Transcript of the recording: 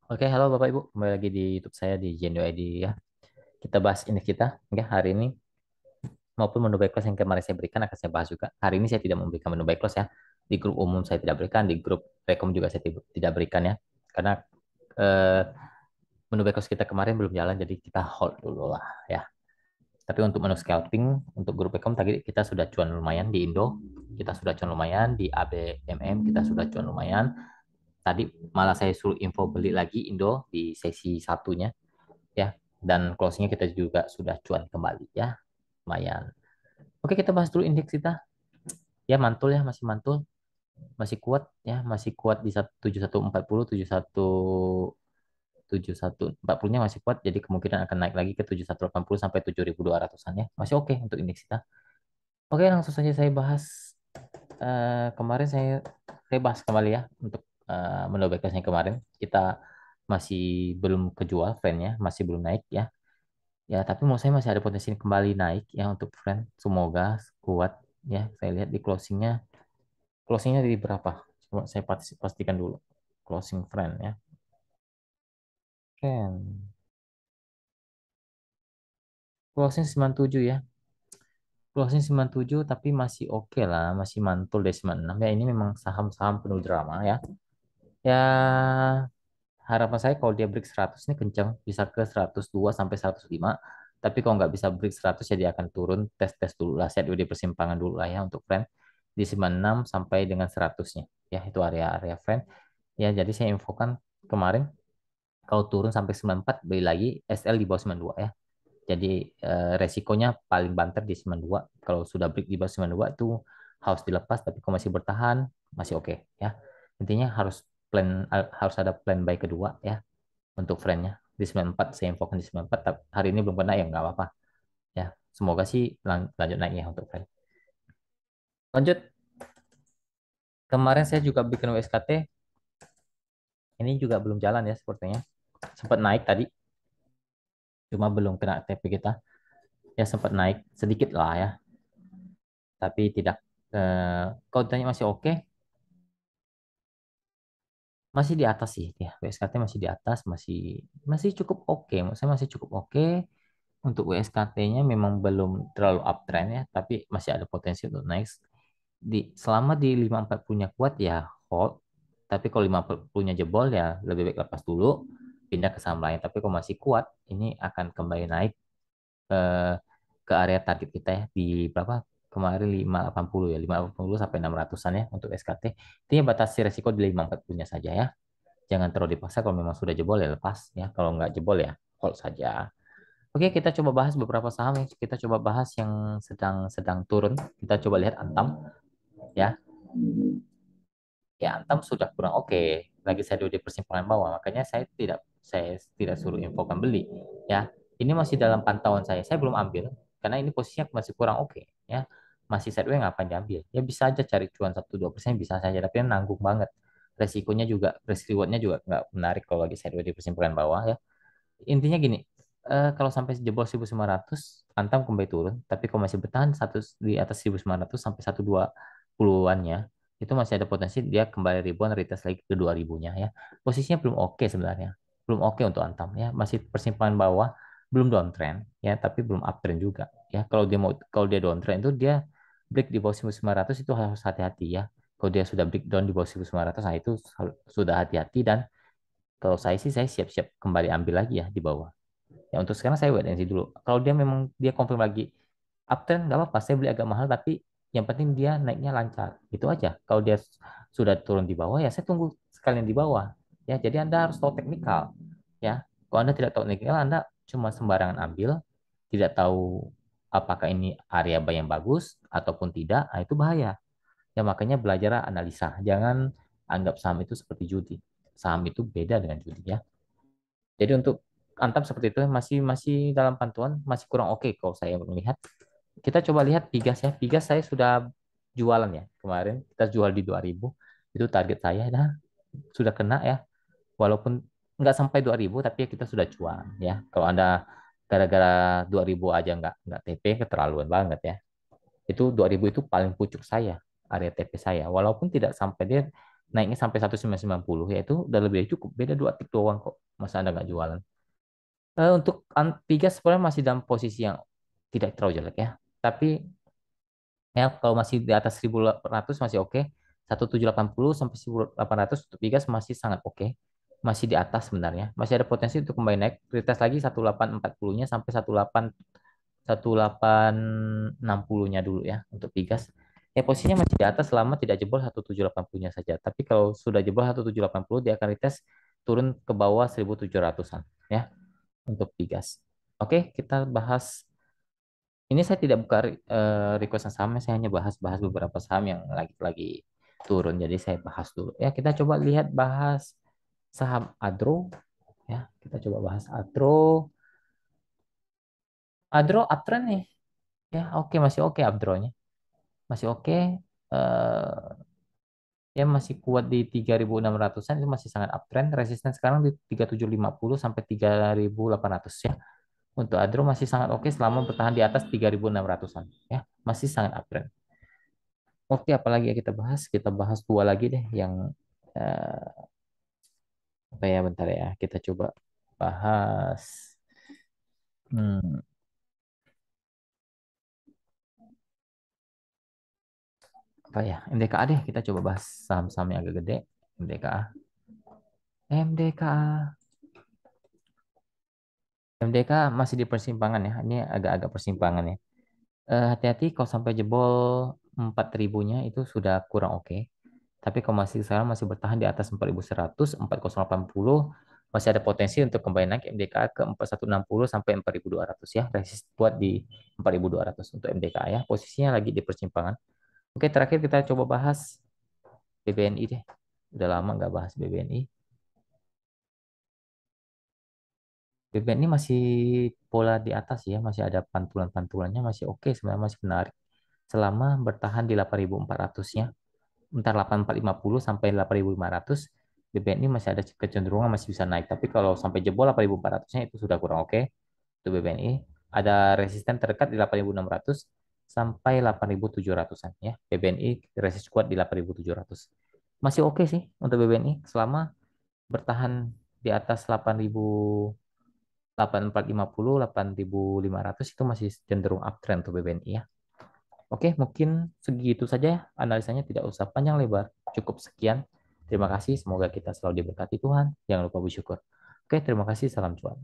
Oke, halo Bapak Ibu, kembali lagi di YouTube saya di Jendo ID ya. Kita bahas ini kita ya hari ini maupun menu backclass yang kemarin saya berikan akan saya bahas juga. Hari ini saya tidak memberikan menu backclass ya. Di grup umum saya tidak berikan, di grup rekom juga saya tidak berikan ya. Karena eh, menu backclass kita kemarin belum jalan, jadi kita hold dulu lah ya. Tapi untuk menu scalping, untuk grup rekom tadi kita sudah cuan lumayan di Indo, kita sudah cuan lumayan di ABMM, kita sudah cuan lumayan. Tadi malah saya suruh info beli lagi Indo di sesi satunya ya, dan closingnya kita juga sudah cuan kembali ya, lumayan. Oke, kita bahas dulu indeks kita ya. Mantul ya, masih mantul, masih kuat ya, masih kuat di 7140, 7140-nya masih kuat, jadi kemungkinan akan naik lagi ke 7180 sampai 7200-an ya, masih oke untuk indeks kita. Oke, langsung saja saya bahas. Kemarin saya bahas kembali ya untuk menu backclassnya. Kemarin kita masih belum kejual trendnya, masih belum naik ya. Ya, tapi menurut saya masih ada potensi kembali naik ya untuk friend. Semoga kuat ya. Saya lihat di closingnya. Closingnya di berapa? Coba saya pastikan dulu. Closing friend ya. Friend. Closing 97 ya. Closing 97 tapi masih oke lah. Masih mantul dari 96 ya. Ini memang saham-saham penuh drama ya. Ya, harapan saya kalau dia break 100 ini kencang. Bisa ke 102 sampai 105. Tapi kalau nggak bisa break 100 ya dia akan turun. Tes-tes dulu lah. Set di persimpangan dulu lah ya untuk friend di 96 sampai dengan 100-nya. Ya, itu area-area friend. Ya, jadi saya infokan kemarin kalau turun sampai 94 beli lagi SL di bawah 92 ya. Jadi resikonya paling banter di 92. Kalau sudah break di bawah 92 itu harus dilepas, tapi kalau masih bertahan masih oke ya. Intinya harus ada plan buy kedua ya untuk friendnya di 94. Saya infokan di 94, tapi hari ini belum kena ya nggak apa-apa ya. Semoga sih lanjut naik ya untuk friend. Lanjut, kemarin saya juga bikin WSKT. Ini juga belum jalan ya sepertinya. Sempat naik tadi, cuma belum kena TP kita. Ya sempat naik sedikit lah ya, tapi tidak. Kalau ditanya masih oke, masih di atas sih ya. WSKT masih di atas, masih masih cukup oke. Menurut saya masih cukup oke. Untuk WSKT-nya memang belum terlalu uptrend ya, tapi masih ada potensi untuk naik. Selama di 54 punya kuat ya hold. Tapi kalau 50-nya jebol ya lebih baik lepas dulu, pindah ke saham lain. Tapi kalau masih kuat, ini akan kembali naik eh, ke area target kita ya di berapa kemarin 580 ya, 580 sampai 600-an ya untuk SKT. Intinya batasi resiko di 540-nya saja ya. Jangan terlalu dipaksa. Kalau memang sudah jebol ya lepas ya. Kalau nggak jebol ya hold saja. Oke, kita coba bahas beberapa saham ya. Kita coba bahas yang sedang sedang turun. Kita coba lihat Antam ya. Ya, Antam sudah kurang oke. Lagi saya duduk di persimpangan bawah, makanya saya tidak suruh infokan beli. Ya, ini masih dalam pantauan saya. Saya belum ambil karena ini posisinya masih kurang oke. Ya, masih sideways ngapain diambil? Ya bisa aja cari cuan 1-2% bisa saja, tapi nanggung banget. Resikonya juga, risk rewardnya juga nggak menarik kalau lagi sideways di persimpangan bawah ya. Intinya gini, kalau sampai jebol 1.500, Antam kembali turun. Tapi kalau masih bertahan di atas 1.900 sampai 120-an-nya, itu masih ada potensi dia kembali ribuan, retest lagi ke 2000-nya ya. Posisinya belum oke sebenarnya. Belum oke untuk Antam ya. Masih persimpangan bawah, belum downtrend ya, tapi belum uptrend juga ya. Kalau dia downtrend itu dia break di bawah 1.900 itu harus hati-hati ya. Kalau dia sudah breakdown di bawah 1.900, nah itu sudah hati-hati. Dan kalau saya sih saya siap-siap kembali ambil lagi ya di bawah. Ya untuk sekarang saya wait and see dulu. Kalau dia memang dia confirm lagi uptrend nggak apa-apa, saya beli agak mahal tapi yang penting dia naiknya lancar. Itu aja. Kalau dia sudah turun di bawah ya saya tunggu sekalian di bawah. Ya, jadi Anda harus tahu teknikal. Ya. Kalau Anda tidak tahu teknikal, Anda cuma sembarangan ambil, tidak tahu apakah ini area buy yang bagus ataupun tidak, nah itu bahaya. Ya makanya belajar analisa. Jangan anggap saham itu seperti judi. Saham itu beda dengan judi ya. Jadi untuk Antam seperti itu masih masih dalam pantauan, masih kurang oke kalau saya melihat. Kita coba lihat Pigas ya. Pigas saya sudah jualan ya kemarin. Kita jual di 2000. Itu target saya dah sudah kena ya. Walaupun nggak sampai 2000 tapi ya kita sudah cuan ya. Kalau Anda gara-gara 2000 aja nggak TP keterlaluan banget ya. Itu 2000 itu paling pucuk saya, area TP saya. Walaupun tidak sampai dia naiknya sampai 1990 ya itu udah lebih dari cukup. Beda 2 tik doang kok. Masa Anda nggak jualan? Untuk Antigas sebenarnya masih dalam posisi yang tidak terlalu jelek ya. Tapi ya kalau masih di atas 1800 masih oke. 1780 sampai 1800 untuk Bigas masih sangat oke. Masih di atas sebenarnya. Masih ada potensi untuk kembali naik. Prioritas lagi 1840-nya sampai 1860-nya dulu ya untuk Bigas. Ya posisinya masih di atas selama tidak jebol 1780-nya saja. Tapi kalau sudah jebol 1780 dia akan retest turun ke bawah 1700-an ya untuk Bigas. Oke, kita bahas ini saya tidak buka request sahamnya, saya hanya bahas-bahas beberapa saham yang lagi turun. Jadi saya bahas dulu. Ya, kita coba lihat bahas saham Adro. Ya, kita coba bahas Adro. Adro uptrend nih. Ya, oke masih oke Adronya. Masih oke. Ya masih kuat di 3600-an itu masih sangat uptrend. Resisten sekarang di 3750 sampai 3800 ya. Untuk Adro masih sangat oke selama bertahan di atas 3600-an ya. Masih sangat uptrend. Oke, apalagi ya kita bahas? Kita bahas dua lagi deh yang eh, apa ya bentar ya. Kita coba bahas hmm, apa ya? MDKA deh. Kita coba bahas saham-saham yang agak gede. MDKA. MDKA. MDKA masih di persimpangan ya. Ini agak-agak persimpangan ya. Hati-hati kalau sampai jebol 4 ribunya itu sudah kurang oke. Tapi kalau masih sekarang masih bertahan di atas 4100, 4080 masih ada potensi untuk kembali naik MDKA ke 4160 sampai 4200 ya. Resist buat di 4200 untuk MDKA ya. Posisinya lagi di persimpangan. Oke, terakhir kita coba bahas BBNI deh. Udah lama nggak bahas BBNI. BBNI masih pola di atas ya, masih ada pantulan-pantulannya masih oke sebenarnya masih menarik. Selama bertahan di 8400-nya. Entar 8450 sampai 8500 BBNI masih ada kecenderungan masih bisa naik. Tapi kalau sampai jebol 8400-nya itu sudah kurang oke untuk BBNI. Ada resisten terdekat di 8600 sampai 8700-an ya. BBNI resist kuat di 8700. Masih oke sih untuk BBNI selama bertahan di atas 8000 8450 8500 itu masih cenderung uptrend untuk BBNI ya. Oke, mungkin segitu saja ya analisanya tidak usah panjang lebar. Cukup sekian. Terima kasih. Semoga kita selalu diberkati Tuhan. Jangan lupa bersyukur. Oke, terima kasih. Salam cuan.